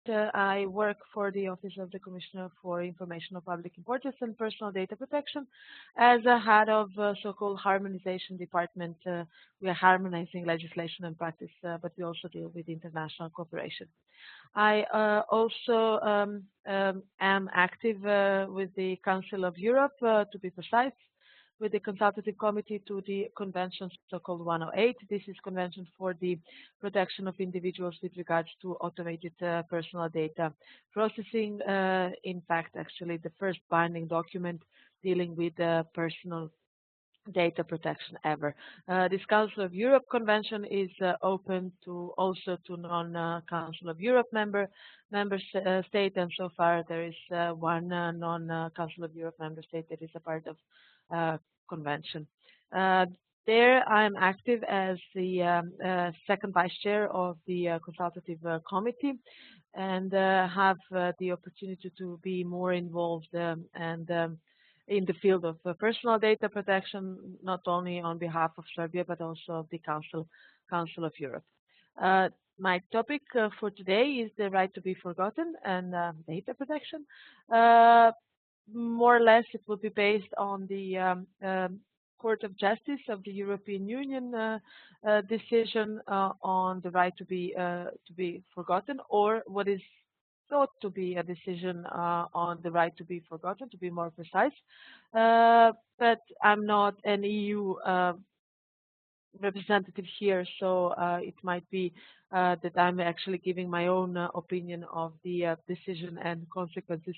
I work for the Office of the Commissioner for Information of Public Importance and Personal Data Protection. As a head of so-called harmonization department, we are harmonizing legislation and practice, but we also deal with international cooperation. I also am active with the Council of Europe, to be precise, with the consultative committee to the convention so-called 108. This is convention for the protection of individuals with regards to automated personal data processing. In fact, actually the first binding document dealing with personal data protection ever. This Council of Europe convention is open to also to non-Council of Europe member state, and so far there is one non-Council of Europe member state that is a part of convention. There I am active as the second vice chair of the consultative committee, and have the opportunity to be more involved and in the field of personal data protection, not only on behalf of Serbia, but also of the Council of Europe. My topic for today is the right to be forgotten and data protection. More or less, it will be based on the Court of Justice of the European Union decision on the right to be forgotten, or what is thought to be a decision on the right to be forgotten, to be more precise. But I'm not an EU representative here, so it might be that I'm actually giving my own opinion of the decision and consequences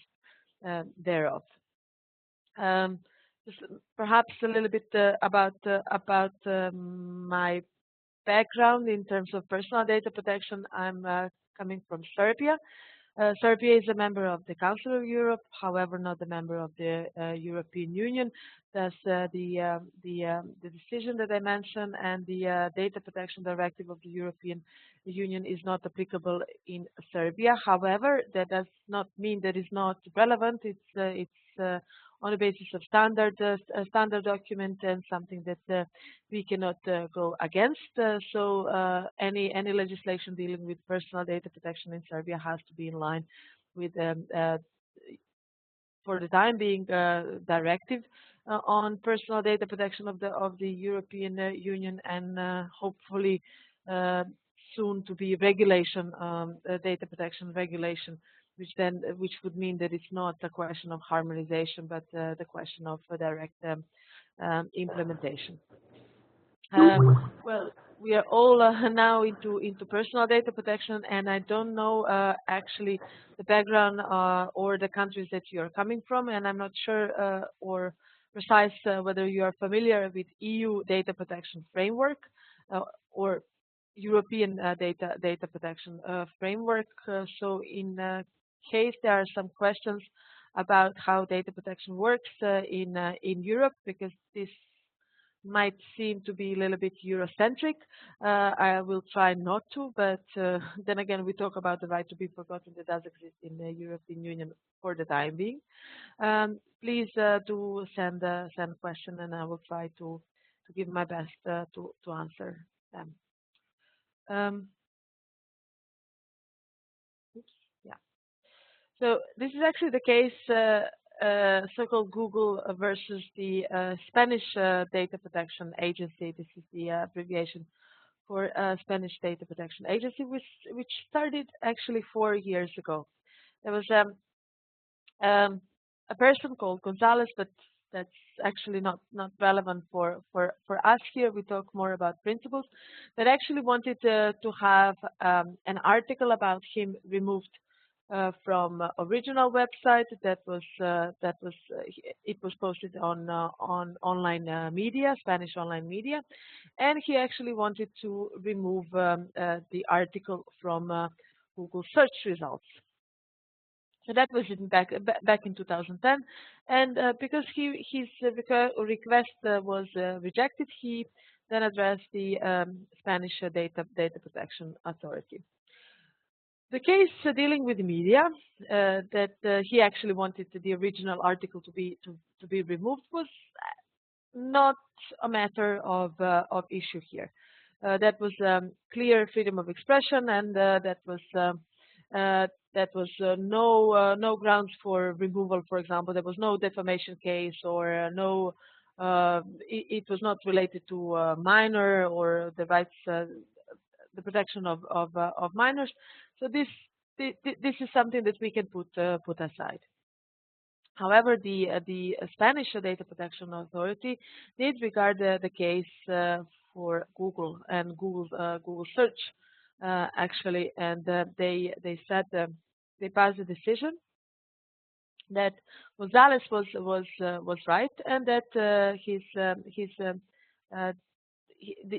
thereof. Just perhaps a little bit about my background in terms of personal data protection. I'm coming from Serbia. Serbia is a member of the Council of Europe, however, not a member of the European Union. Thus, the decision that I mentioned and the Data Protection Directive of the European Union is not applicable in Serbia. However, that does not mean that it's not relevant. It's on the basis of standard document and something that we cannot go against. So any legislation dealing with personal data protection in Serbia has to be in line with, for the time being, directive on personal data protection of the European Union, and hopefully soon to be regulation, data protection regulation, which would mean that it's not a question of harmonization, but the question of direct implementation. Well, we are all now into personal data protection, and I don't know actually the background or the countries that you are coming from, and I'm not sure or precise whether you are familiar with EU data protection framework or European data protection framework. So in case there are some questions about how data protection works in Europe, because this might seem to be a little bit Eurocentric, I will try not to, but then again, we talk about the right to be forgotten that does exist in the European Union for the time being. Please do send a question, and I will try to give my best to answer them. So this is actually the case, so-called Google versus the Spanish Data Protection Agency. This is the abbreviation for Spanish Data Protection Agency, which started actually 4 years ago. There was a person called Gonzalez, but that's actually not relevant for us here. We talk more about principles, that actually wanted to have an article about him removed from original website that was it was posted on online media, Spanish online media, and he actually wanted to remove the article from Google search results. So that was back in 2010, and because his request was rejected, he then addressed the Spanish Data Protection Authority. The case dealing with the media that he actually wanted the original article to be removed was not a matter of issue here. That was clear freedom of expression, and that was that was no grounds for removal. For example, there was no defamation case, or no. It was not related to a minor or the rights, the protection of minors. So this is something that we can put aside. However, the Spanish Data Protection Authority did regard the case for Google and Google search actually, and they said they passed a decision that Gonzalez was right, and that uh,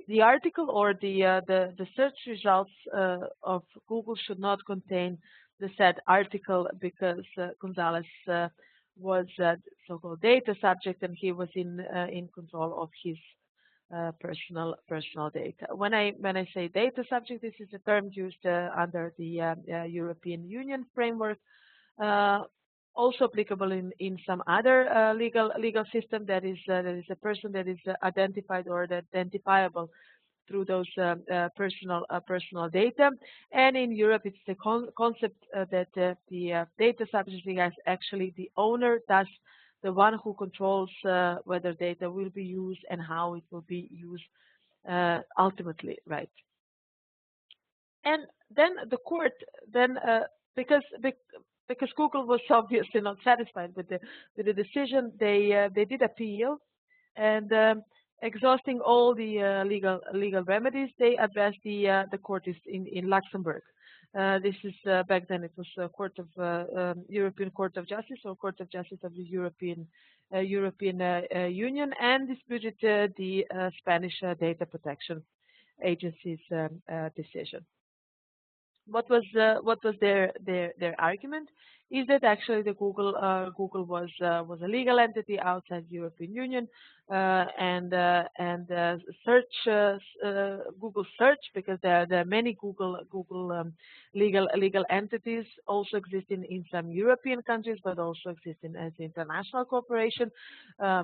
the article or the search results of Google should not contain the said article, because Gonzalez was so-called data subject, and he was in control of his personal data. When I say data subject, this is a term used under the European Union framework, uh, also applicable in some other legal system. That is a person that is identified or identifiable through those personal data. And in Europe, it's the concept that the data subject is actually the owner, thus the one who controls whether data will be used and how it will be used ultimately, right? And then the court, then because Google was obviously not satisfied with the decision, they did appeal, and exhausting all the legal remedies, they addressed the court in Luxembourg. This is back then it was Court of European Court of Justice, or Court of Justice of the European Union, and disputed the Spanish Data Protection Agency's decision. What was their argument is that actually the Google was a legal entity outside the European Union, and search Google search, because there are many Google legal entities also exist in some European countries, but also exist as international corporation,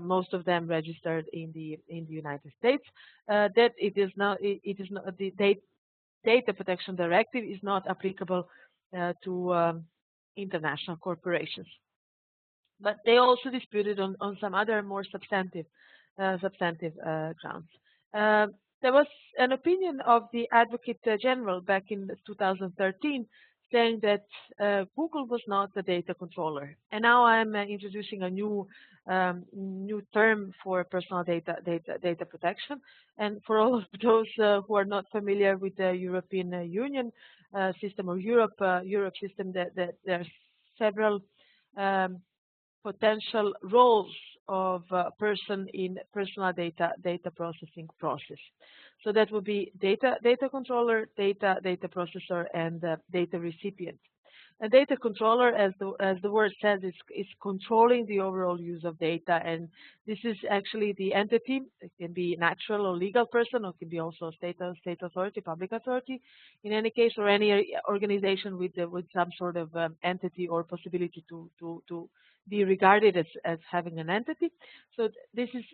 most of them registered in the United States. That it is not the Data Protection Directive is not applicable to international corporations. But they also disputed on some other more substantive grounds. There was an opinion of the Advocate General back in 2013 saying that Google was not a data controller. And now I'm introducing a new term for personal data protection. And for all of those who are not familiar with the European Union system, or Europe system, that there are several potential roles of a person in personal data processing process. So that would be data controller, data processor, and data recipient. A data controller, as the word says, is controlling the overall use of data, and this is actually the entity. It can be natural or legal person, or it can be also a state authority, public authority, in any case, or any organization with some sort of entity or possibility to be regarded as having an entity. So this is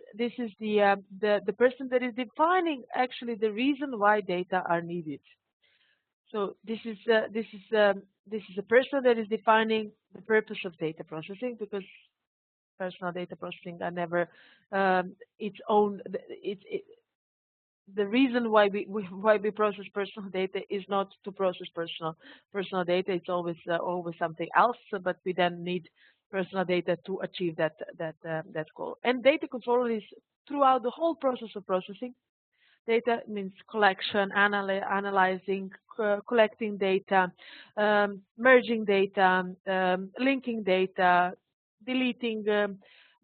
the person that is defining actually the reason why data are needed. So this is a person that is defining the purpose of data processing, because personal data processing are never its own. The reason why we process personal data is not to process personal data. It's always something else. But we then need personal data to achieve that goal. And data control is throughout the whole process of processing. Data means collection, analyzing, collecting data, merging data, linking data, deleting,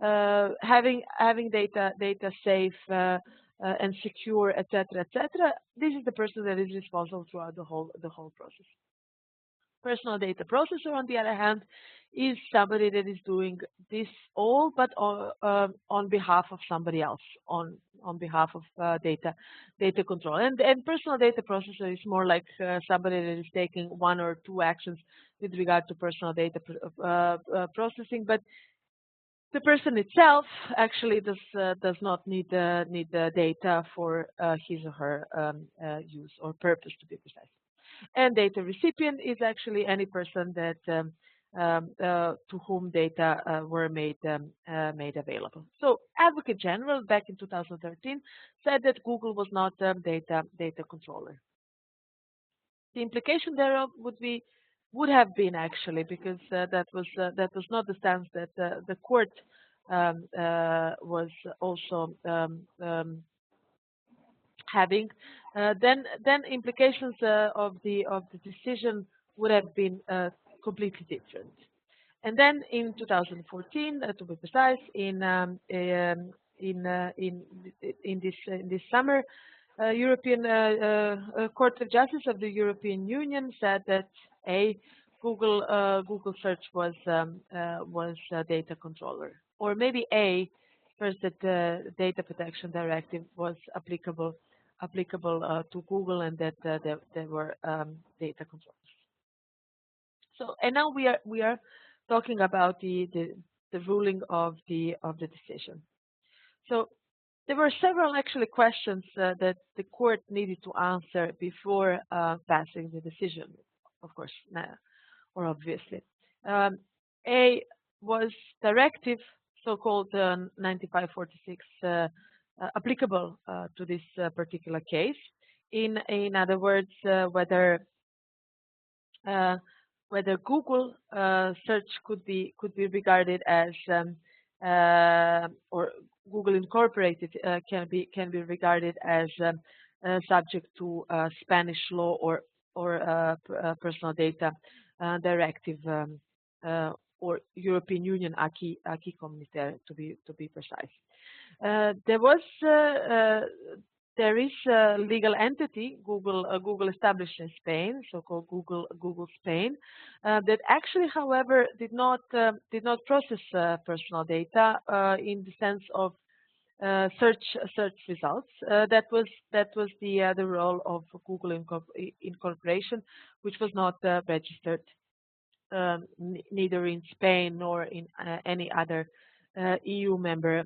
having data safe and secure, etc., etc. This is the person that is responsible throughout the whole process. Personal data processor, on the other hand, is somebody that is doing this all, but on behalf of somebody else, on behalf of data control. And personal data processor is more like somebody that is taking one or two actions with regard to personal data processing, but the person itself actually does not need the data for his or her use or purpose, to be precise. And data recipient is actually any person that to whom data were made available. So Advocate General back in 2013 said that Google was not a data controller. The implication thereof would have been actually, because that was not the stance that the court was also having. Then implications of the decision would have been completely different. And then in 2014, to be precise, in this summer, European Court of Justice of the European Union said that Google search was a data controller, or maybe first that the Data Protection Directive was applicable to Google, and that there were data controllers. So, and now we are talking about the ruling of the decision. So there were several actually questions that the court needed to answer before passing the decision, of course, or obviously. A was directive, so-called 9546, applicable to this particular case. In other words, whether Google search could be regarded as or Google Incorporated can be regarded as subject to Spanish law or personal data directive or European Union acquis communautaire, to be precise. There is a legal entity, Google established in Spain, so-called Google Spain, that actually, however, did not process personal data in the sense of search results. That was the role of Google Incorporation, which was not registered neither in Spain nor in any other EU member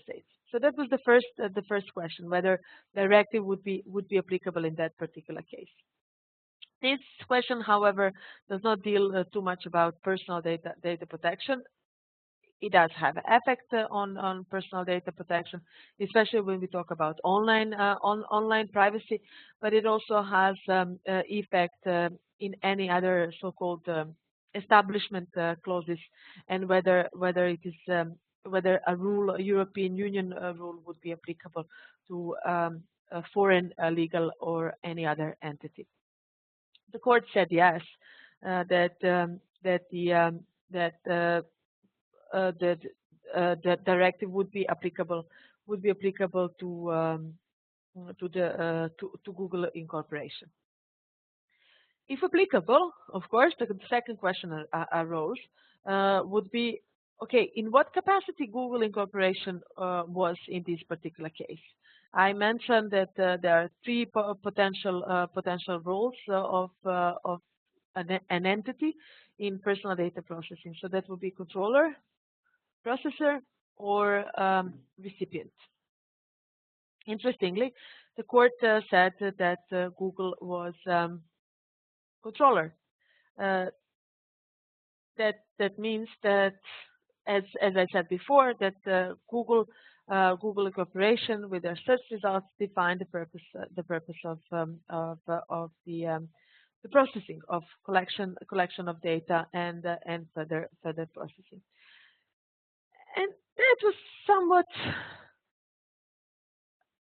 states. So that was the first question, whether directive would be applicable in that particular case. This question, however, does not deal too much about personal data protection. It does have effect on personal data protection, especially when we talk about online privacy, but it also has effect in any other so-called establishment clauses, and whether it is whether a European Union rule would be applicable to a foreign legal or any other entity. The court said yes, that the directive would be applicable to Google Incorporation. If applicable, of course, the second question arose would be, okay, in what capacity Google Incorporation was in this particular case? I mentioned that there are three potential roles of an entity in personal data processing. So that would be controller, processor, or recipient. Interestingly, the court said that Google was controller. That means that, as I said before, that Google Incorporation, with their search results, define the purpose of the processing of collection of data and further processing. And that was somewhat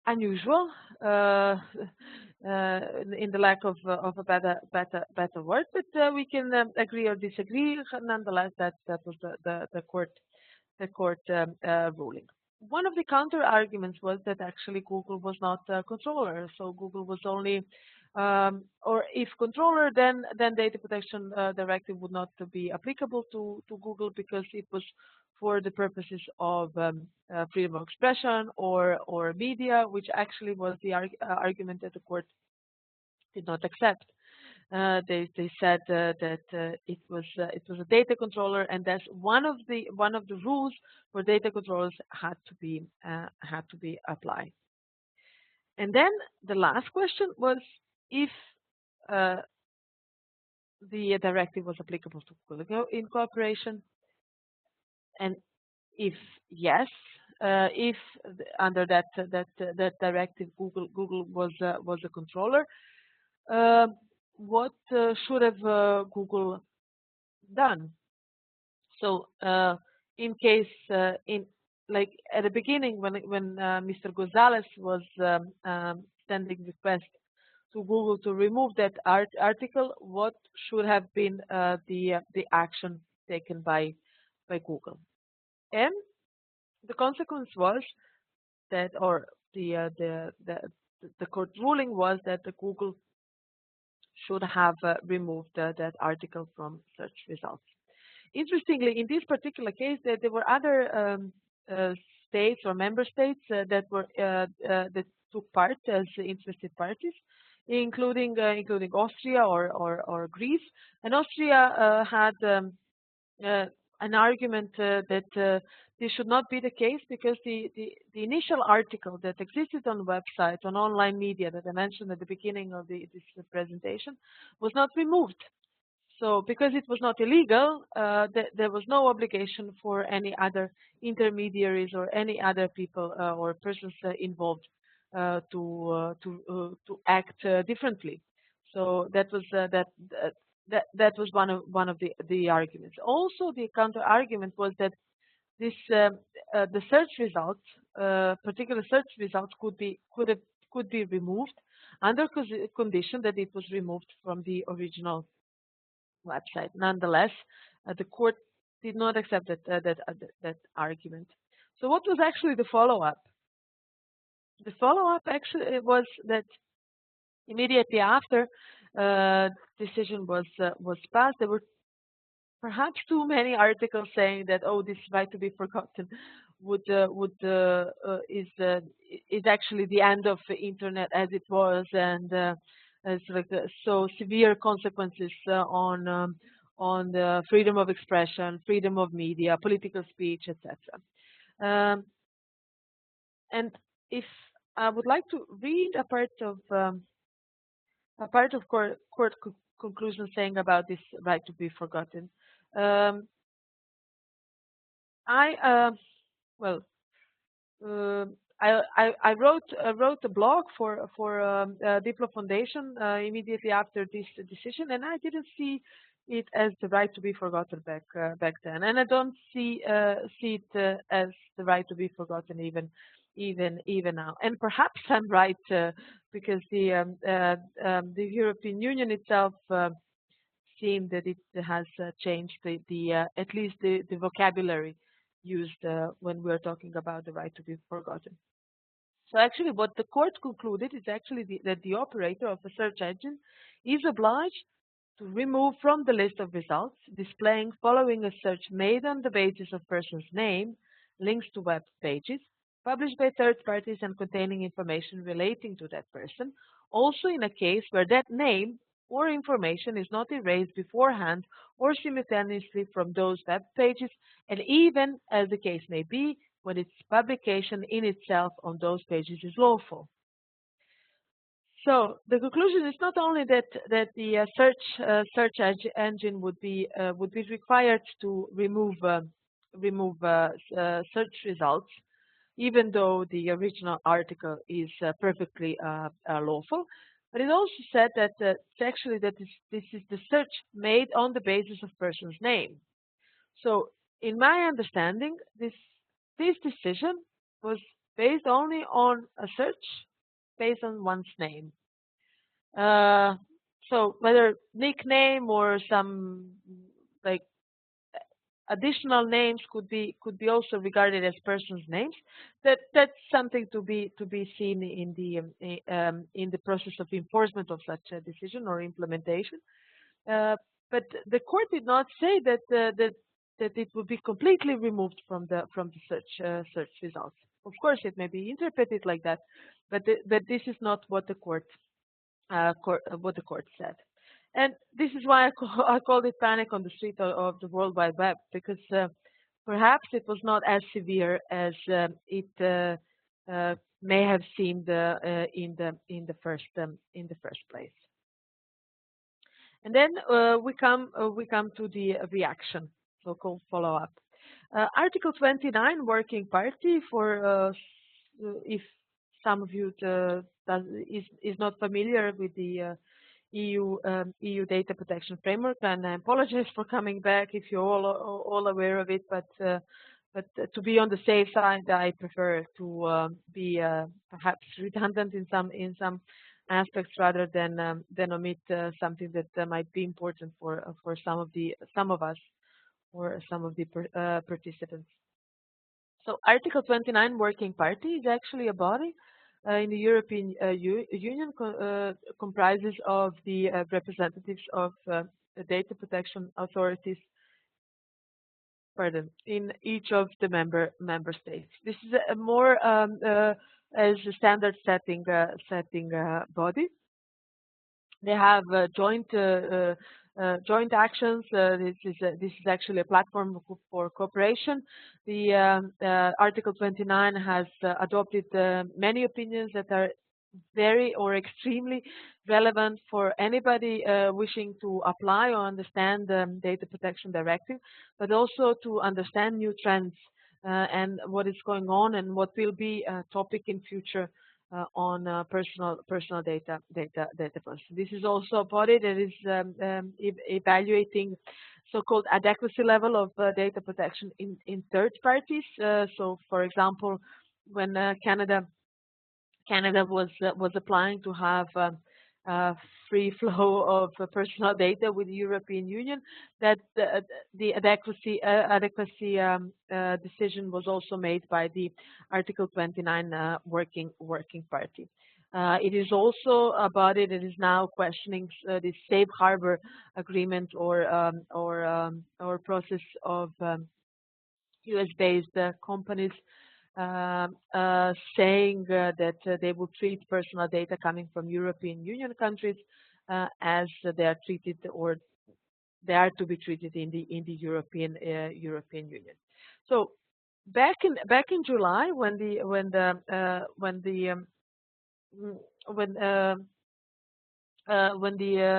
unusual, in the lack of a better word, but we can agree or disagree. Nonetheless, that was the court ruling. One of the counter arguments was that actually Google was not a controller, so Google was only, or if controller, then Data Protection Directive would not be applicable to Google, because it was for the purposes of freedom of expression or media, which actually was the argument that the court did not accept. They said that it was a data controller, and that's one of the rules for data controllers had to be applied. And then the last question was if the directive was applicable to Google incorporation, and if yes, if under that directive Google was a controller, uh, what should have Google done? So in case in like at the beginning when Mr. Gonzalez was sending request to Google to remove that article, what should have been the action taken by Google? And the consequence was that, or the court ruling was that the Google should have removed that article from search results. Interestingly, in this particular case, there were other uh, states or member states that took part as interested parties, including Austria or Greece. And Austria had uh, an argument that this should not be the case because the initial article that existed on websites, on online media that I mentioned at the beginning of this presentation was not removed. So because it was not illegal, there was no obligation for any other intermediaries or any other people or persons involved to act differently. So that was that was one of the arguments. Also, the counter argument was that this the search results, particular search results, could be removed under condition that it was removed from the original website. Nonetheless, the court did not accept that argument. So what was actually the follow-up? The follow-up actually was that immediately after decision was passed, there were perhaps too many articles saying that, oh, this right to be forgotten is actually the end of the internet as it was, and it's like so severe consequences on the freedom of expression, freedom of media, political speech, etc. And if I would like to read a part of court conclusion saying about this right to be forgotten. I well, uh, I wrote a blog for DiploFoundation immediately after this decision, and I didn't see it as the right to be forgotten back then, and I don't see it as the right to be forgotten even now. And perhaps I'm right because the European Union itself seem that it has changed at least the vocabulary used when we're talking about the right to be forgotten. So actually what the court concluded is actually that the operator of a search engine is obliged to remove from the list of results displaying following a search made on the basis of person's name, links to web pages, published by third parties and containing information relating to that person, also in a case where that name or information is not erased beforehand or simultaneously from those web pages, and even, as the case may be, when its publication in itself on those pages is lawful. So the conclusion is not only that the search engine would be required to remove search results, even though the original article is perfectly lawful, but it also said that actually that this is the search made on the basis of person's name. So in my understanding, this decision was based only on a search based on one's name. So whether nickname or some like additional names could be also regarded as persons' names. That's something to be seen in the process of enforcement of such a decision or implementation. But the court did not say that it would be completely removed from the search results. Of course, it may be interpreted like that, but this is not what the court said. And this is why I called it panic on the street of the World Wide Web, because perhaps it was not as severe as it may have seemed in the first place. And then we come to the reaction, so-called follow-up. Article 29 Working Party, for if some of you is not familiar with the EU data protection framework, and I apologize for coming back if you're all aware of it, but to be on the safe side, I prefer to be perhaps redundant in some aspects rather than omit something that might be important for some of us or some of the participants. So Article 29 Working Party is actually a body in the European Union comprises of the representatives of the data protection authorities, in each of the member states. This is a more as a standard setting body. They have joint actions. This is actually a platform for cooperation. The Article 29 has adopted many opinions that are very or extremely relevant for anybody wishing to apply or understand the Data Protection Directive, but also to understand new trends and what is going on and what will be a topic in future on personal data protection. This is also a body that is evaluating so-called adequacy level of data protection in third parties. So, for example, when Canada was applying to have free flow of personal data with the European Union, that the adequacy decision was also made by the Article 29 Working Party. It is also a body that is now questioning the safe harbor agreement or process of US-based companies saying that they will treat personal data coming from European Union countries as they are treated or they are to be treated in the European Union. So back in July, when the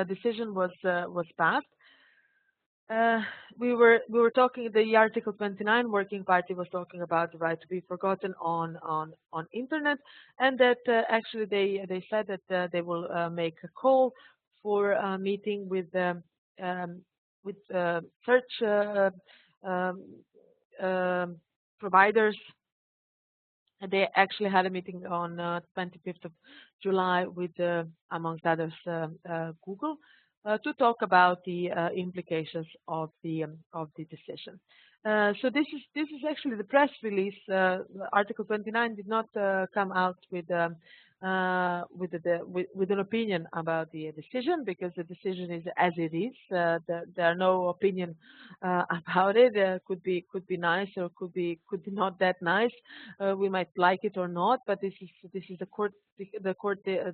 decision was passed, we were talking. The Article 29 Working Party was talking about the right to be forgotten on internet, and that actually they said that they will make a call for a meeting with search providers. And they actually had a meeting on 25th of July with, amongst others, Google, to talk about the implications of the decision. So this is actually the press release. Article 29 did not come out with an opinion about the decision, because the decision is as it is. There are no opinion about it. Could be nice or could be not that nice. We might like it or not, but this is the court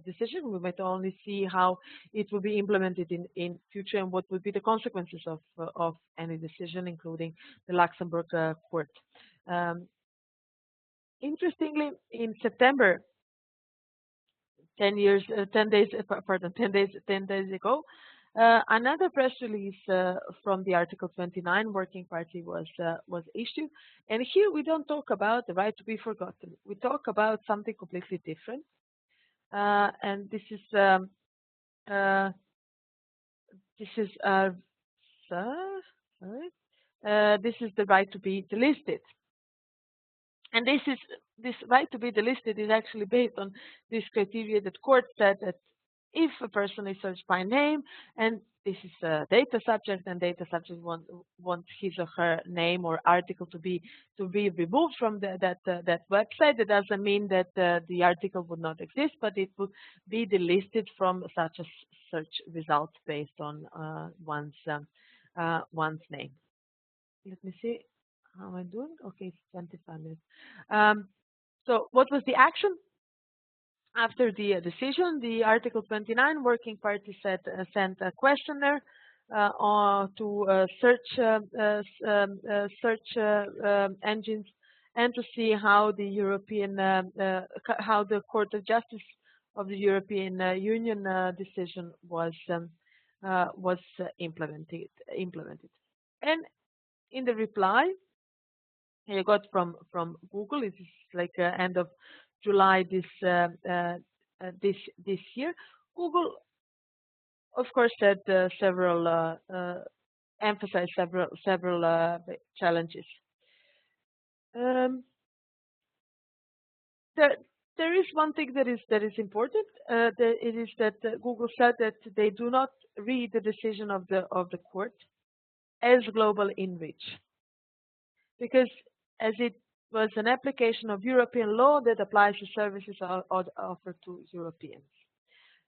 decision. We might only see how it will be implemented in future and what would be the consequences of any decision, including the Luxembourg court. Interestingly, in September, 10 days ago, another press release from the Article 29 Working Party was issued, and here we don't talk about the right to be forgotten. We talk about something completely different, and this is sorry. This is the right to be delisted. And this right to be delisted is actually based on this criteria that court said that if a person is searched by name, and this is a data subject, and data subject wants his or her name or article to be removed from that website, that doesn't mean that the article would not exist, but it would be delisted from such a search result based on one's name. Let me see. How am I doing? Okay, it's 25 minutes. So what was the action? After the decision, the Article 29 Working Party sent a questionnaire to search engines, and to see how the how the Court of Justice of the European Union decision was was implemented. And in the reply I got from Google, it is like end of July this year. Google, of course, said several emphasized several challenges. Um, there there is one thing that is important. It is that Google said that they do not read the decision of the court as global in reach, because as it was an application of European law that applies to services offered to Europeans.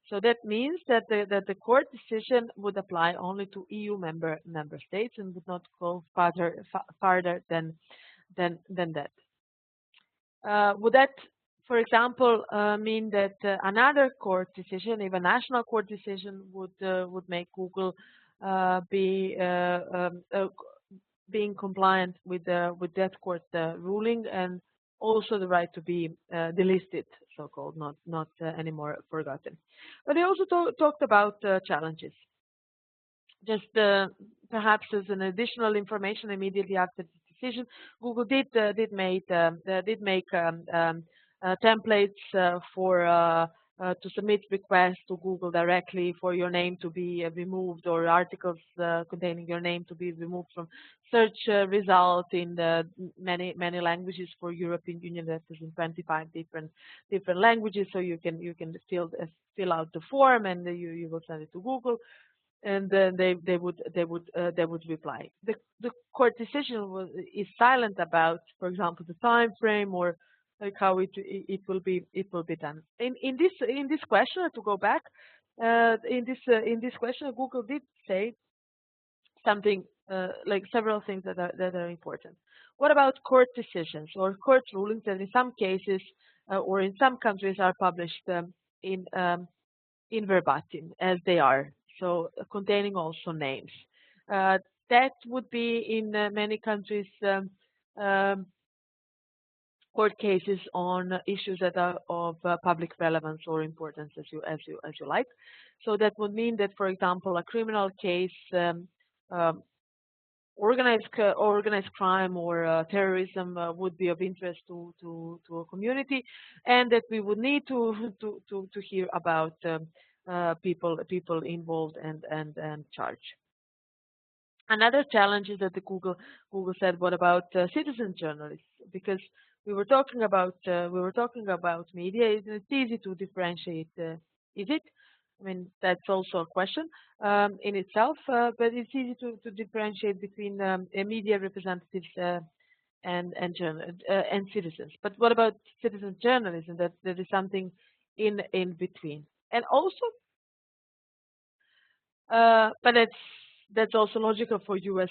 So that means that the court decision would apply only to EU member states and would not go farther than that. Would that, for example, mean that another court decision, even national court decision, would make Google being compliant with that court ruling, and also the right to be delisted, so-called, not anymore forgotten. But they also talked about challenges. Just perhaps as an additional information immediately after the decision, Google did make templates for to submit requests to Google directly for your name to be removed, or articles containing your name to be removed from search result in many languages for European Union. That is in 25 different languages. So you can fill out the form, and you will send it to Google, and then they would reply. The court decision is silent about, for example, the time frame, or like how it will be done. In this question, to go back, in this question, Google did say something like several things that are important. What about court decisions or court rulings that in some cases or in some countries are published in verbatim as they are, so containing also names? That would be in many countries court cases on issues that are of public relevance or importance, as you like. So that would mean that, for example, a criminal case, organized crime or terrorism would be of interest to a community, and that we would need to hear about people involved and charged. Another challenge is that the Google said, what about citizen journalists? Because we were talking about media. It's easy to differentiate. Is it? I mean, that's also a question in itself, but it's easy to differentiate between media representatives and citizens. But what about citizen journalism? That is something in between. And also, but that's also logical for US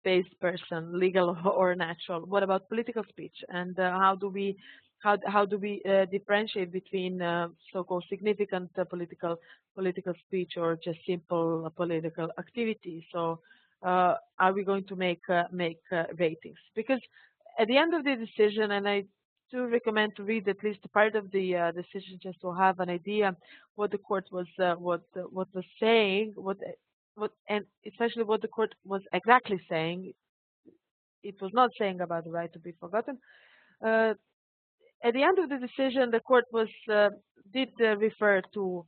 based person, legal or natural. What about political speech? And how do we differentiate between so-called significant political speech or just simple political activity? So are we going to make ratings? Because at the end of the decision, and I do recommend to read at least part of the decision just to have an idea what the court was saying, and especially what the court was exactly saying. It was not saying about the right to be forgotten. At the end of the decision, the court did refer to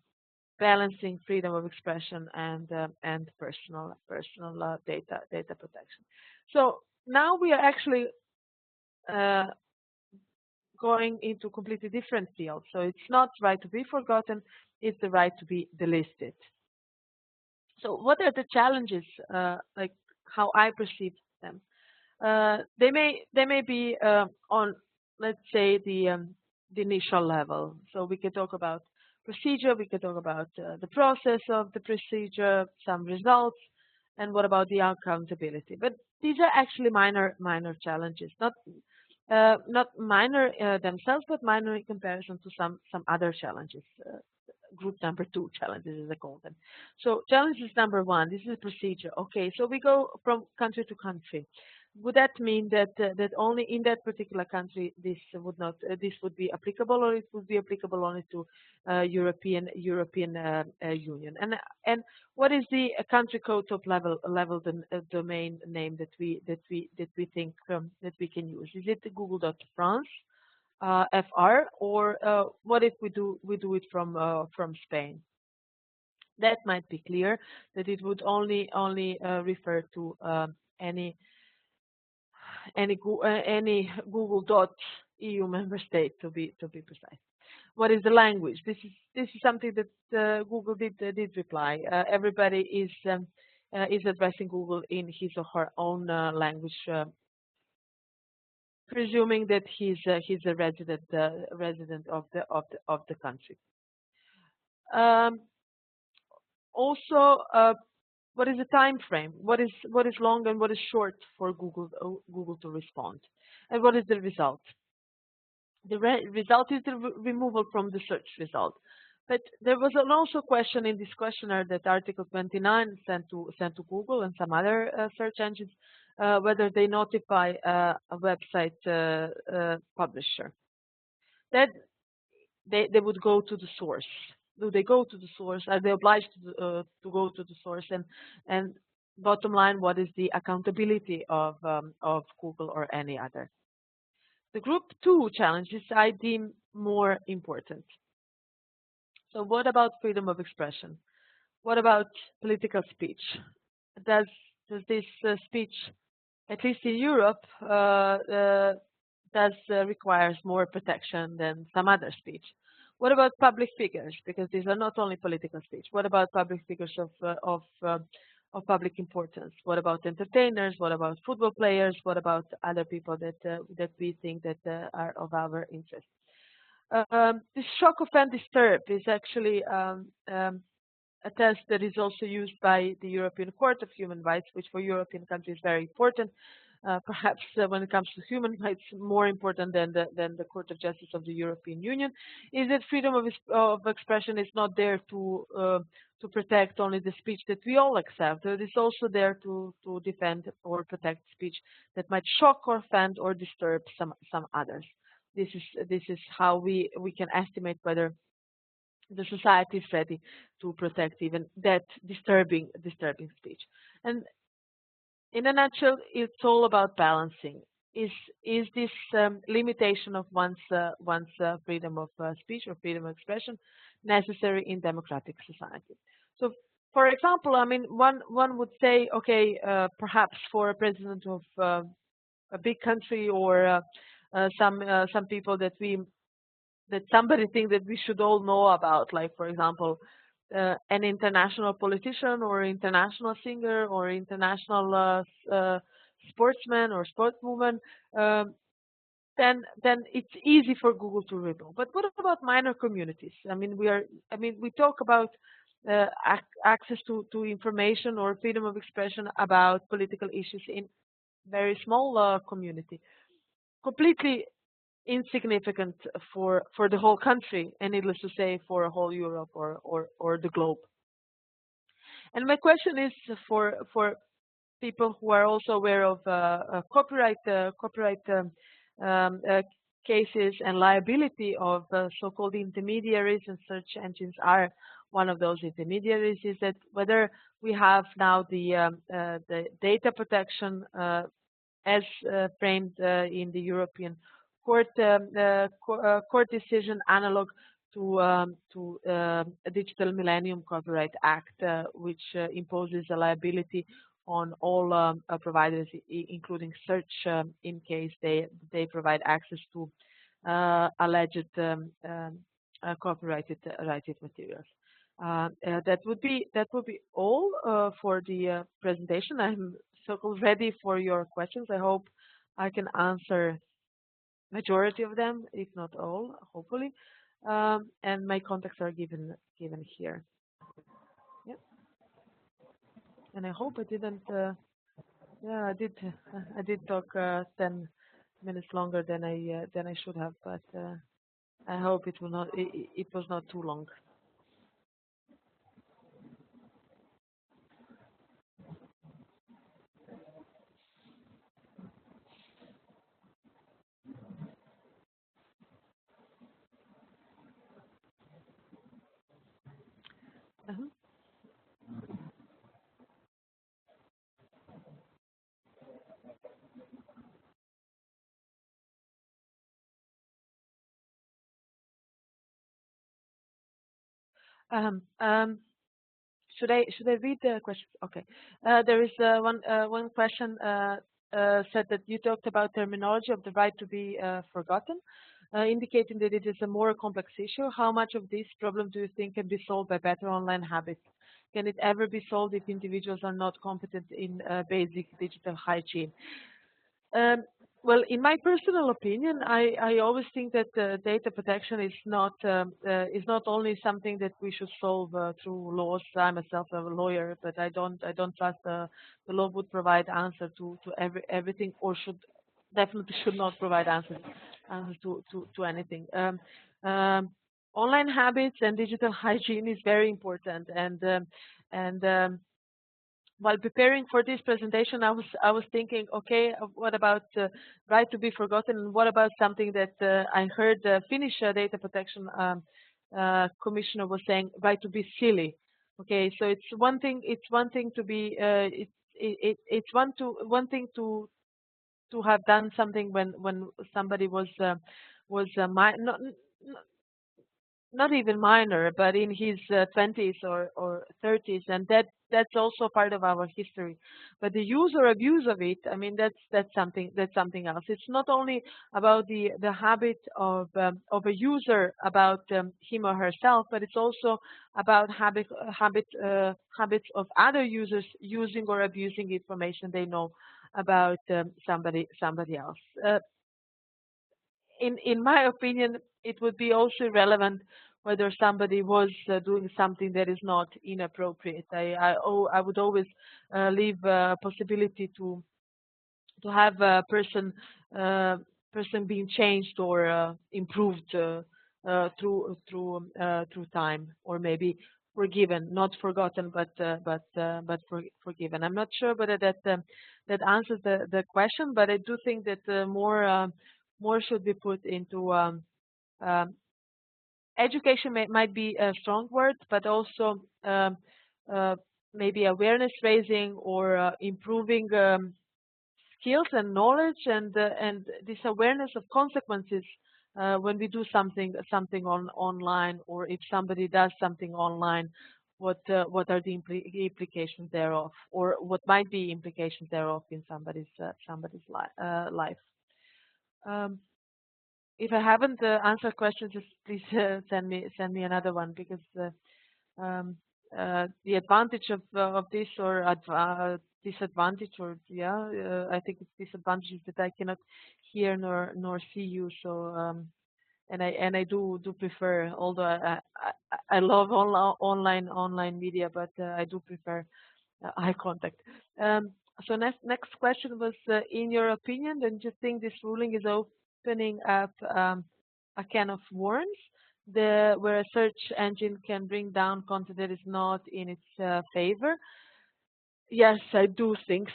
balancing freedom of expression and personal data protection. So now we are actually going into completely different fields. So it's not right to be forgotten; it's the right to be delisted. So what are the challenges, like how I perceive them? They may be on, let's say, the initial level. So we can talk about procedure, we can talk about the process of the procedure, some results, and what about the accountability. But these are actually minor challenges, not minor themselves, but minor in comparison to some other challenges. Group number 2 challenges, as I call them. So challenge is number 1. This is procedure. Okay, so we go from country to country. would that mean that that only in that particular country this would not this would be applicable, or it would be applicable only to European Union? And what is the country code top level domain name that we think that we can use? Is it Google.France FR, or what if we do it from Spain? That might be clear that it would only refer to any Google.eu member state, to be precise. What is the language? This is something that Google did reply. Everybody is addressing Google in his or her own language, presuming that he's a resident of the country. Also, what is the time frame? What is long and what is short for Google to respond? And what is the result? The result is the removal from the search result. But there was also a question in this questionnaire that Article 29 sent to Google and some other search engines, whether they notify a website publisher. That they would go to the source. Do they go to the source? Are they obliged to go to the source? And bottom line, what is the accountability of Google or any other? The group 2 challenges I deem more important. So what about freedom of expression? What about political speech? Does this speech, at least in Europe, requires more protection than some other speech? What about public figures? Because these are not only political speech. What about public figures of public importance? What about entertainers? What about football players? What about other people that we think that are of our interest? This shock, offend, disturb is actually a test that is also used by the European Court of Human Rights, which for European countries is very important. Perhaps when it comes to human rights, more important than the Court of Justice of the European Union, is that freedom of expression is not there to protect only the speech that we all accept. It is also there to defend or protect speech that might shock or offend or disturb some others. This is how we can estimate whether the society is ready to protect even that disturbing speech. And in a nutshell, it's all about balancing. Is this limitation of one's freedom of speech or freedom of expression necessary in democratic society? So, for example, I mean, one would say, okay, perhaps for a president of a big country or some people that somebody thinks that we should all know about, like for example, an international politician or international singer or international sportsman or sportswoman, then it's easy for Google to remove. But what about minor communities? I mean, we talk about access to information or freedom of expression about political issues in very small community, completely insignificant for the whole country, and needless to say, for a whole Europe or the globe. And my question is for people who are also aware of copyright cases and liability of so-called intermediaries, and search engines are one of those intermediaries, is that whether we have now the data protection as framed in the European court decision analog to a Digital Millennium Copyright Act, which imposes a liability on all providers, including search, in case they provide access to alleged copyrighted materials. That would be all for the presentation. I'm so ready for your questions. I hope I can answer majority of them, if not all, hopefully. And my contacts are given here. Yeah. And I hope I didn't. Yeah, I did talk 10 minutes longer than I should have, but I hope it will not. It was not too long. Um, um, should I read the question? Okay. There is one question said that you talked about terminology of the right to be forgotten, indicating that it is a more complex issue. How much of this problem do you think can be solved by better online habits? Can it ever be solved if individuals are not competent in basic digital hygiene? Um, well, in my personal opinion, I always think that data protection is not only something that we should solve through laws. I myself am a lawyer, but I don't trust the law would provide answer to everything, or definitely should not provide answers to anything. Online habits and digital hygiene is very important, and while preparing for this presentation, I was thinking, okay, what about right to be forgotten? And what about something that I heard the Finnish data protection commissioner was saying, right to be silly. Okay, so it's one thing to be it's one thing to have done something when somebody not not even minor, but in his 20s or 30s, and that's also part of our history. But the use or abuse of it, I mean, that's something else. It's not only about the habit of a user about him or herself, but it's also about habits of other users using or abusing information they know about somebody else. In my opinion, it would be also relevant whether somebody was doing something that is not inappropriate. I would always leave a possibility to have a person being changed or improved through time, or maybe forgiven, not forgotten, but forgiven. I'm not sure whether that answers the question, but I do think that more should be put into um, education. Might be a strong word, but also uh, maybe awareness raising or improving skills and knowledge, and this awareness of consequences when we do something online, or if somebody does something online, what are the implications thereof, or what might be implications thereof in life. Um, if I haven't answered questions, just please send me another one, because um, the advantage of this, or disadvantage, or I think it's disadvantage is that I cannot hear nor see you. So and I do prefer, although I love online media, but I do prefer eye contact. Um, so next question was, in your opinion, don't you think this ruling is opening up a can of worms, where a search engine can bring down content that is not in its favor? Yes, I do think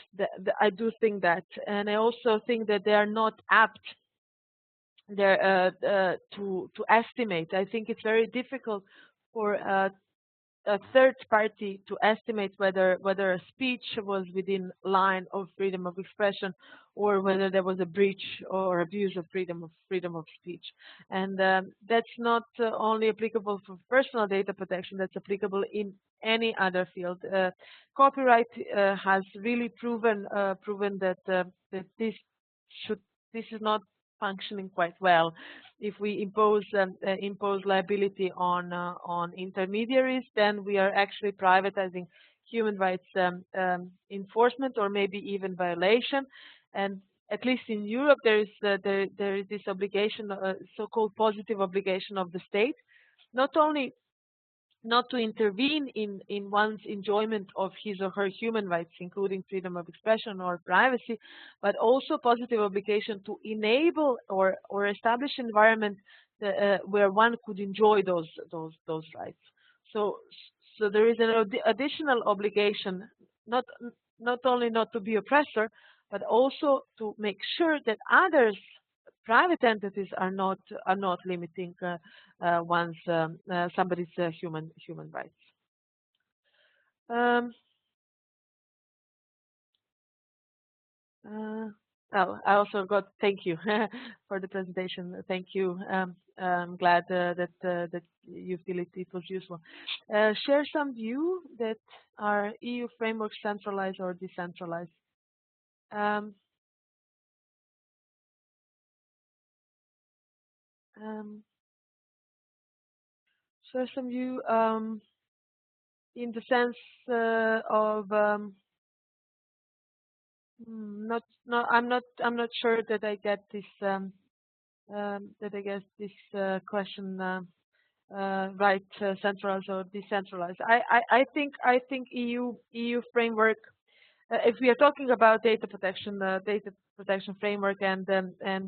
I do think that, and I also think that they are not apt there to estimate. I think it's very difficult for a third party to estimate whether a speech was within line of freedom of expression, or whether there was a breach or abuse of freedom of speech. And that's not only applicable for personal data protection, that's applicable in any other field. Copyright has really proven that should this is not functioning quite well. If we impose liability on intermediaries, then we are actually privatizing human rights enforcement, or maybe even violation. And at least in Europe, there is this obligation, so-called positive obligation of the state, not only not to intervene in one's enjoyment of his or her human rights, including freedom of expression or privacy, but also positive obligation to enable or establish environment where one could enjoy those rights. So so there is an additional obligation, not not only not to be oppressor, but also to make sure that others, private entities, are not limiting somebody's human rights. Um, uh, Oh, I also got thank you for the presentation. Thank you. I'm glad that you feel it was useful. Share some view that are EU framework centralized or decentralized. Um, um, share some view in the sense of I'm not sure that I get this question. Right, centralized or decentralized. I think EU framework. If we are talking about data protection framework and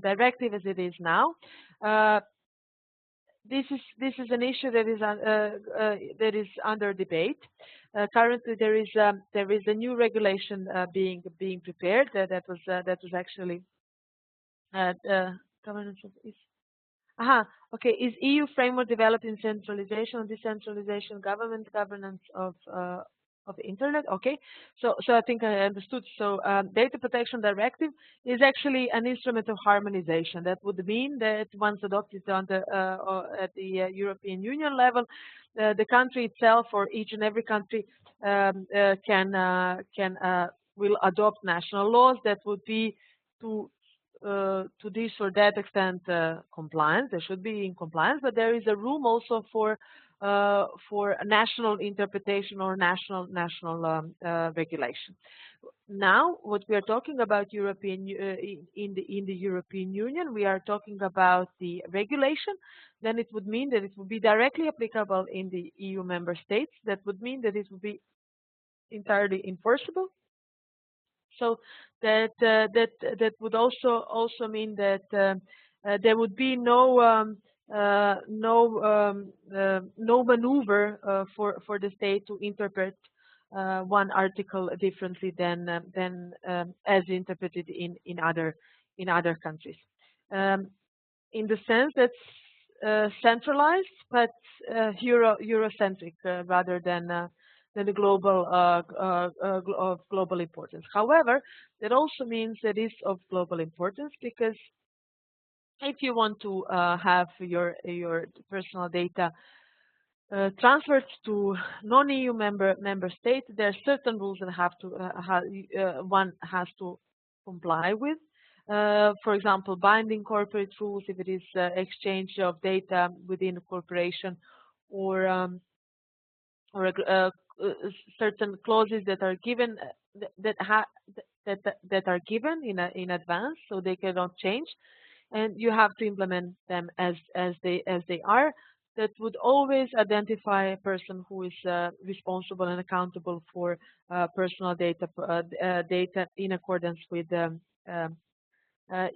directive as it is now, uh, this is an issue that is under debate. Currently, there is a new regulation being prepared. That was actually governance of Aha, okay. Is EU framework developed in centralization or decentralization, government governance of internet? Okay, so I think I understood. So data protection directive is actually an instrument of harmonization. That would mean that once adopted on or at the European Union level, the country itself or each and every country can will adopt national laws that would be to to this or that extent compliance. They should be in compliance, but there is a room also for a national interpretation or national regulation. Now, what we are talking about in the European Union, we are talking about the regulation. Then it would mean that it would be directly applicable in the EU member states. That would mean that it would be entirely enforceable. So that would also mean that there would be no maneuver for the state to interpret one article differently than as interpreted in other countries. Um, in the sense that's centralized, but Eurocentric rather than the of global importance. However, that also means that it's of global importance because if you want to have your personal data transferred to non-EU member states, there are certain rules that one has to comply with. For example, binding corporate rules if it is exchange of data within a corporation, or certain clauses that are given that are given in advance, so they cannot change, and you have to implement them as they are. That would always identify a person who is responsible and accountable for personal data in accordance with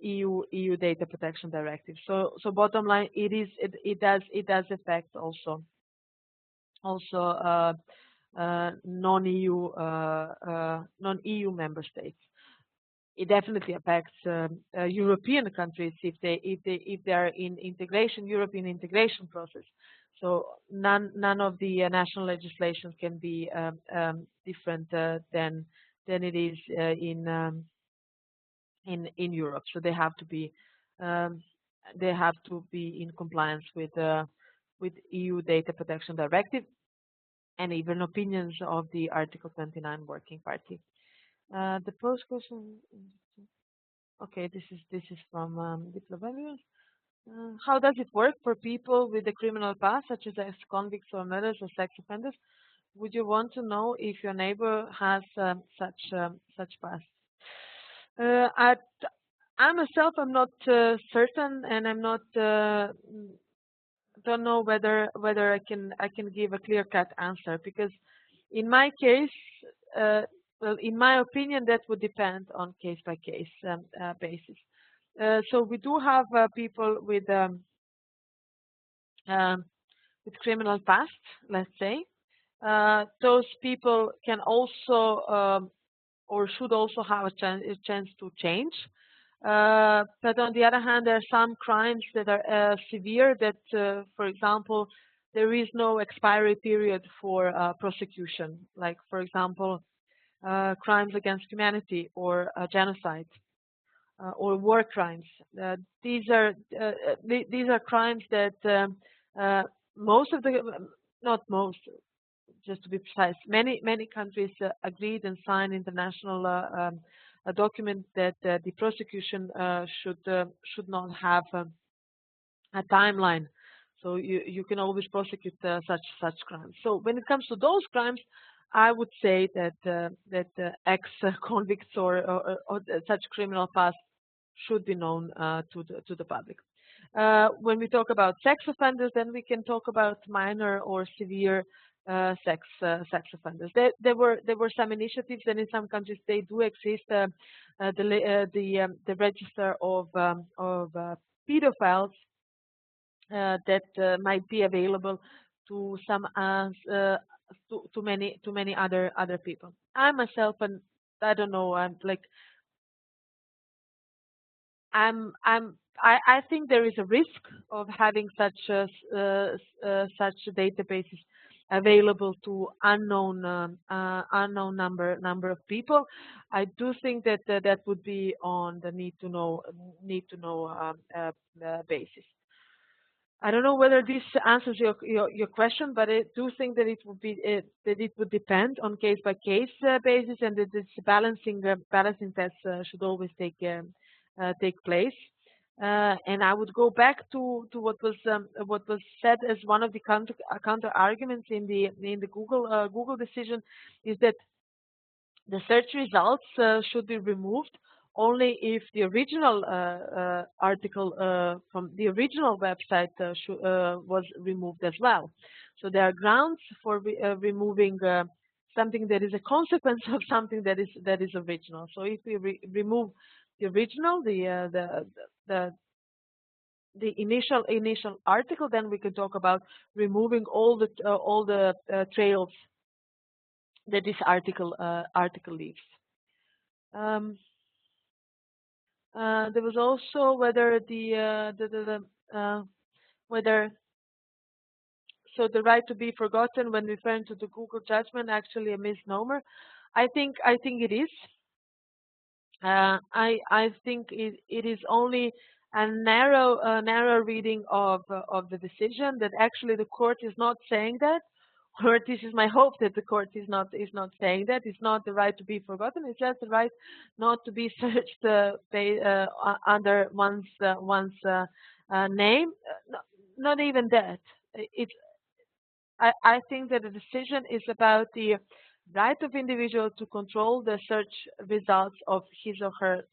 EU Data Protection Directive. So bottom line, it does affect also non-EU member states. It definitely affects European countries if they are in European integration process. So none of the national legislation can be different than it is in Europe. So um, they have to be in compliance with EU Data Protection Directive and even opinions of the Article 29 Working Party. The post question. Okay, this is from DiploFoundation. How does it work for people with a criminal past, such as ex-convicts or murderers or sex offenders? Would you want to know if your neighbor has such past? I myself am not certain, and I'm not don't know whether I can give a clear-cut answer, because in my case, uh, well, in my opinion, that would depend on case-by-case basis. So we do have people um, with criminal past, let's say. Those people can also or should also have a chance to change. But on the other hand, there are some crimes that are severe that, for example, there is no expiry period for prosecution, like, for example, crimes against humanity or genocide. or war crimes. These are crimes that most of the not most, just to be precise, many countries agreed and signed international a document that the prosecution should not have a timeline. So you can always prosecute such crimes. So when it comes to those crimes, I would say that ex-convicts or such criminal past should be known to the public. When we talk about sex offenders, then we can talk about minor or severe sex offenders. There were some initiatives, and in some countries they do exist. The register of pedophiles that might be available to some to many other people. I myself, and I don't know, I think there is a risk of having such databases available to unknown number of people. I do think that that would be on the need to know basis. I don't know whether this answers your question, but I do think that it would depend on case by case basis, and that this balancing test should always take place. And I would go back to what was said as one of the counter arguments in the Google decision, is that the search results should be removed only if the original article from the original website was removed as well. So there are grounds for removing something that is a consequence of something that is original. So if we remove the original, the initial article, then we can talk about removing all the trails that this article leaves. There was also whether whether the right to be forgotten when referring to the Google judgment actually a misnomer. I think it is. I think it is only a narrow reading of the decision, that actually the court is not saying that, or this is my hope that the court is not saying that. It's not the right to be forgotten. It's just the right not to be searched under one's name. Not even that. It's I think that the decision is about the right of individual to control the search results of his or her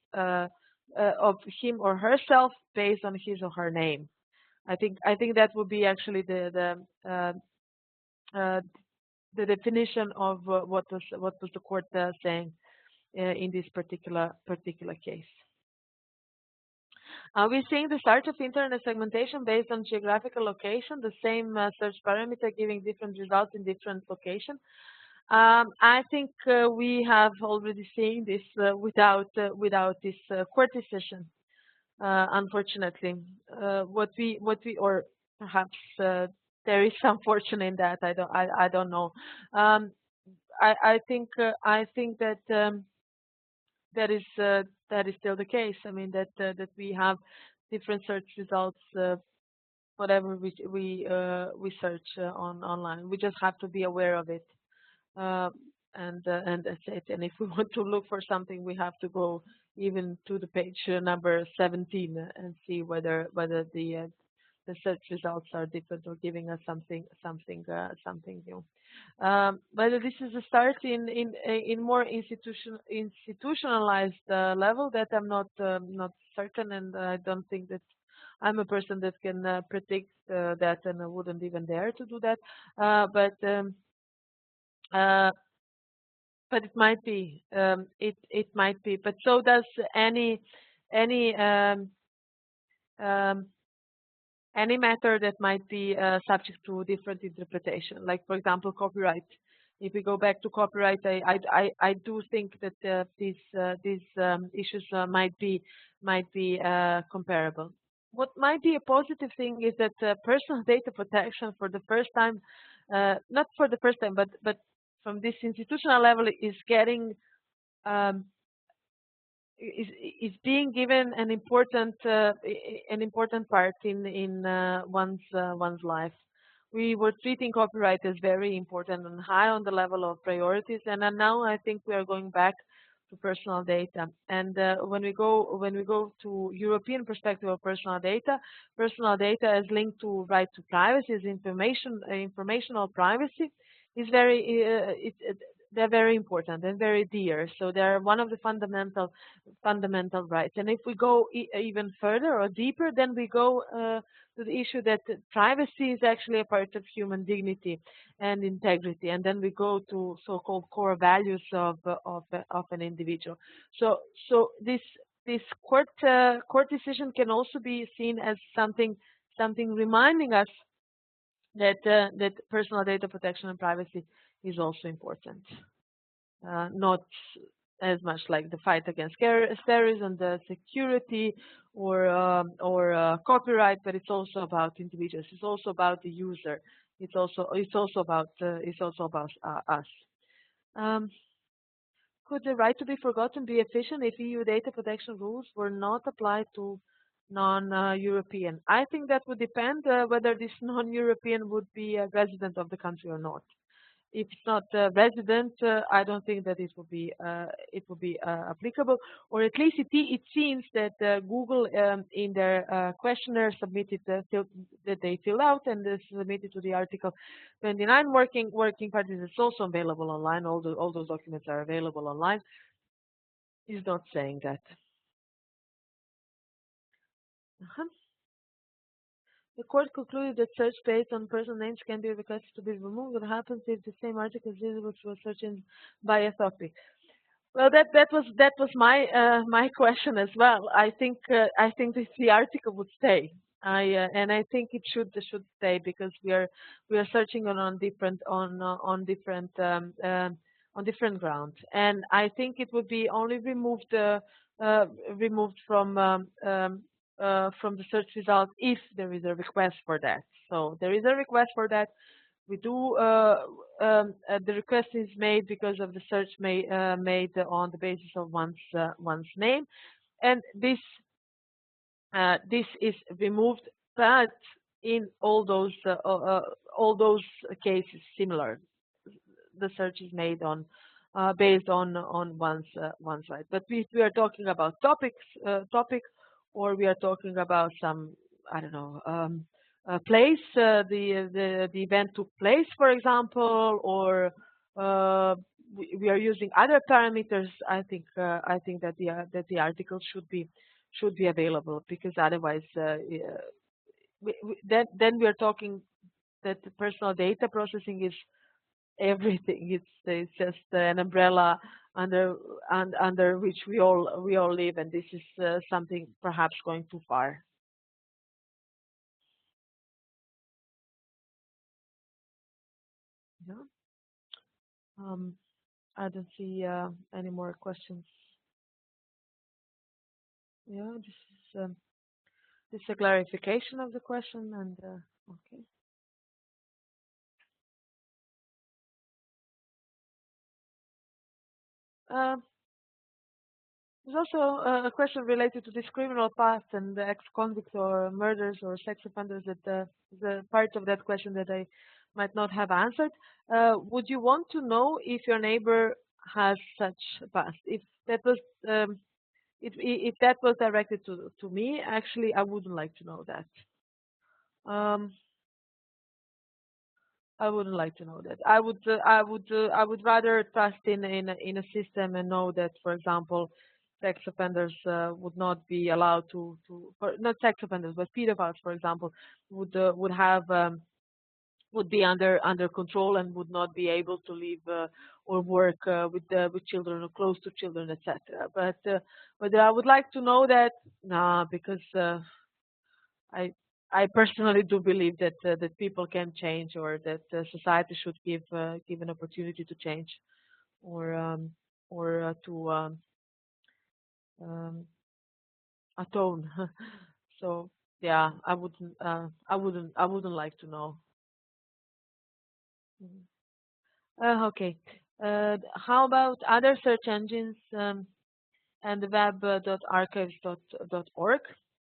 of him or herself based on his or her name. I think that would be actually the definition of what was the court saying in this particular case. We're seeing the start of internet segmentation based on geographical location, the same search parameter giving different results in different locations. I think we have already seen this without this court decision. Unfortunately, what we or perhaps there is some fortune in that. I don't know. I think that that is still the case. I mean that we have different search results, whatever we search online. We just have to be aware of it, and that's it. And if we want to look for something, we have to go even to the page number 17 and see whether the search results are different or giving us something new. Whether this is a start in more institutionalized level, that I'm not certain, and I don't think that I'm a person that can predict that, and I wouldn't even dare to do that. But it might be. It might be. But so does any matter that might be subject to different interpretation. Like, for example, copyright. If we go back to copyright, I do think that these issues might be comparable. What might be a positive thing is that personal data protection, for the first time, not for the first time, but from this institutional level, is getting is is being given an important part in one's life. We were treating copyright as very important and high on the level of priorities, and now I think we are going back to personal data. And when we go to European perspective of personal data is linked to right to privacy, is informational privacy is they're very important and very dear. So they're one of the fundamental rights. And if we go even further or deeper, then we go to the issue that privacy is actually a part of human dignity and integrity. And then we go to so-called core values of an individual. So this court decision can also be seen as something reminding us that personal data protection and privacy is also important. Not as much like the fight against terrorism, the security, or copyright, but it's also about individuals. It's also about the user. It's also about us. Um, could the right to be forgotten be efficient if EU data protection rules were not applied to non-European? I think that would depend whether this non-European would be a resident of the country or not. If it's not resident, I don't think that it will be applicable, or at least it seems that Google in their questionnaire submitted that they fill out and submitted to the Article 29 working parties. It's also available online. All those documents are available online. Is not saying that. Uh-huh. The court concluded that search based on person names can be requested to be removed. What happens if the same article is visible through a search engine by a topic? Well, that was my question as well. I think the article would stay. I think it should stay because we are searching on different grounds, and I think it would be only removed from the search result if there is a request for that. So there is a request for that. We do the request is made because of the search made on the basis of one's name, and this is removed, but in all those cases similar, the search is made on based on one's right. But if we are talking about topic, or we are talking about some, I don't know, place, the event took place, for example, or we are using other parameters. I think that the article should be available, because otherwise, then we are talking that the personal data processing is everything. It's just an umbrella under which we all live, and this is something perhaps going too far. Yeah. I don't see any more questions. Yeah, this is a clarification of the question, and okay. Uh, There's also a question related to this criminal past and the ex-convicts or murders or sex offenders. That the part of that question that I might not have answered. Would you want to know if your neighbor has such a past? Um, if that was directed to me, actually, I wouldn't like to know that. Um, I wouldn't like to know that. I would rather trust in a system and know that, for example, sex offenders would not be allowed not sex offenders, but pedophiles, for example, would be under control and would not be able to live or work with children or close to children, etc. But whether I would like to know that, nah, because I I personally do believe that people can change, or that society should give an opportunity to change, or to um, atone. So yeah, I wouldn't like to know. Mhm. Okay. How about other search engines? and web.archives.org.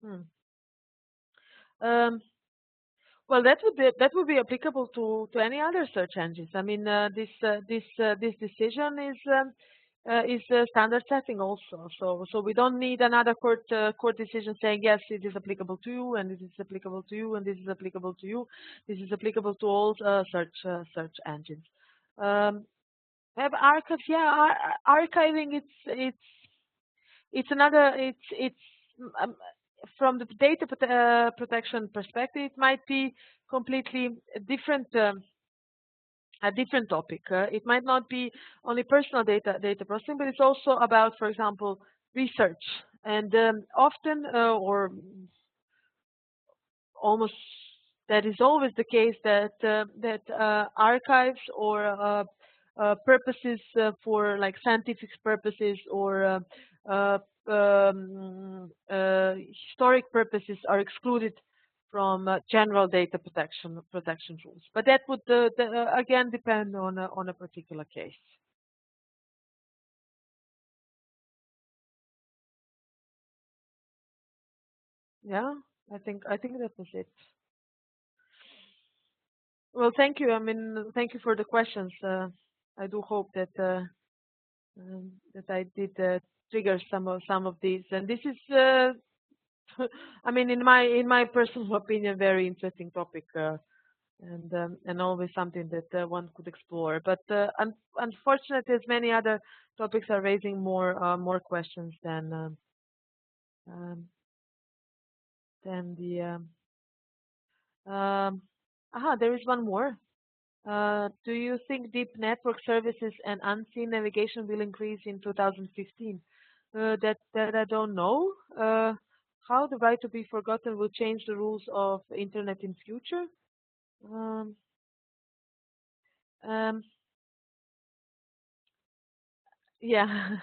Hmm. Um, well, that would be applicable to any other search engines. I mean, this decision is standard setting also. So we don't need another court decision saying yes, it is applicable to you, and it is applicable to you, and this is applicable to you. This is applicable to all search engines. Web archives, yeah, archiving. It's another. It's um, from the protection perspective, it might be completely a different topic. It might not be only personal data processing, but it's also about, for example, research. And often, or almost that is always the case, that archives or purposes for like scientific purposes or historic purposes are excluded from general data protection rules. But that would again depend on a particular case. Yeah, I think that was it. Well, thank you. I mean, thank you for the questions. I do hope that I did trigger some of these, and this is, I mean, in my personal opinion, very interesting topic, and always something that one could explore. But unfortunately, as many other topics are raising more questions um, than the. There is one more. Do you think deep network services and unseen navigation will increase in 2015? That I don't know. How the right to be forgotten will change the rules of internet in future? Um, um, yeah,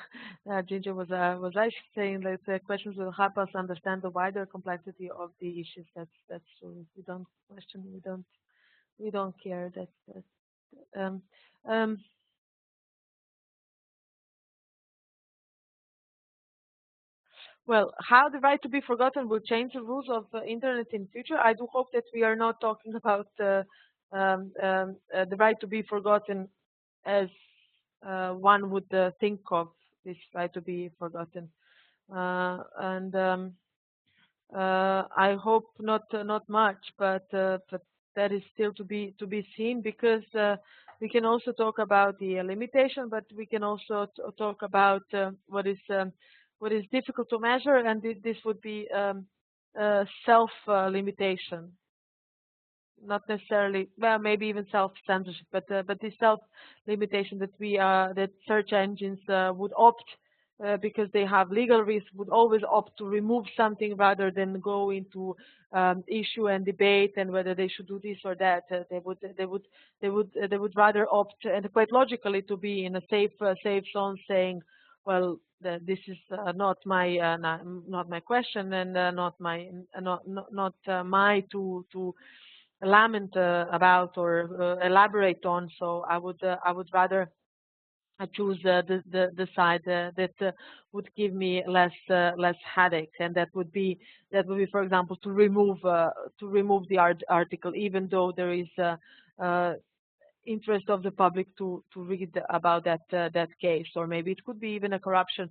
Ginger was I saying that the questions will help us understand the wider complexity of the issues. That's true. We don't question. We don't care. That's um, um, Well, how the right to be forgotten will change the rules of internet in future. I do hope that we are not talking about the right to be forgotten as one would think of this right to be forgotten. And I hope not much, but that is still to be seen, because we can also talk about the limitation, but we can also talk about what is difficult to measure, and this would be self limitation, not necessarily, well, maybe even self-censorship, but this self-limitation that search engines would opt, because they have legal risk, would always opt to remove something rather than go into issue and debate and whether they should do this or that. They would rather opt, and quite logically, to be in a safe zone, saying, well, this is not my question, and not my to lament about or elaborate on. So I would rather choose the side that would give me less headache, and that would be, for example, to remove the article, even though there is uh, interest of the public to read about that case, or maybe it could be even a corruption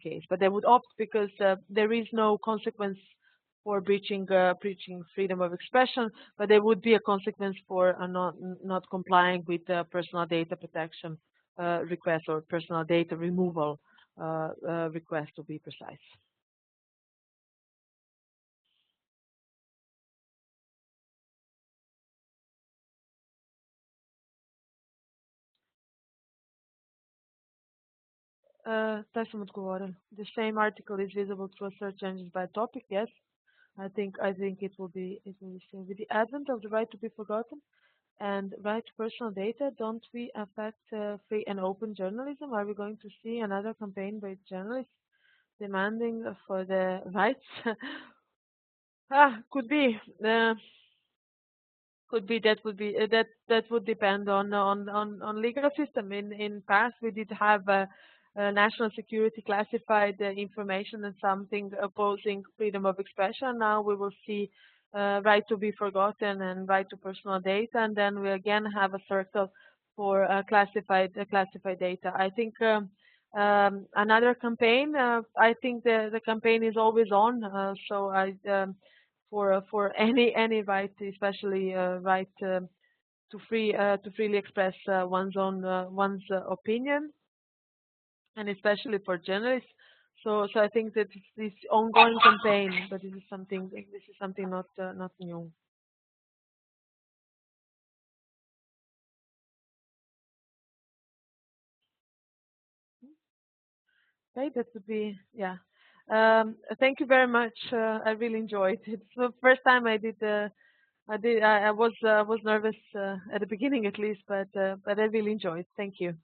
case. But they would opt because there is no consequence for breaching freedom of expression, but there would be a consequence for not complying with personal data protection request, or personal data removal request, to be precise. Taj sam odgovorila. The same article is visible through search engines by topic. Yes, I think it will be seen. With the advent of the right to be forgotten and right to personal data, don't we affect free and open journalism? Are we going to see another campaign by journalists demanding for the rights? Could be. Could be. That would be that would depend on legal system. In past, we did have national security classified information and something opposing freedom of expression. Now we will see right to be forgotten and right to personal data, and then we again have a circle for classified data. I think another campaign. I think the campaign is always on. So I for any right, especially right to freely express one's opinion, and especially for journalists. So I think that it's this ongoing campaign, but this is something not new. Okay, that would be, yeah. Thank you very much. I really enjoyed it. It's the first time I did. I was nervous at the beginning at least, but I really enjoyed. Thank you.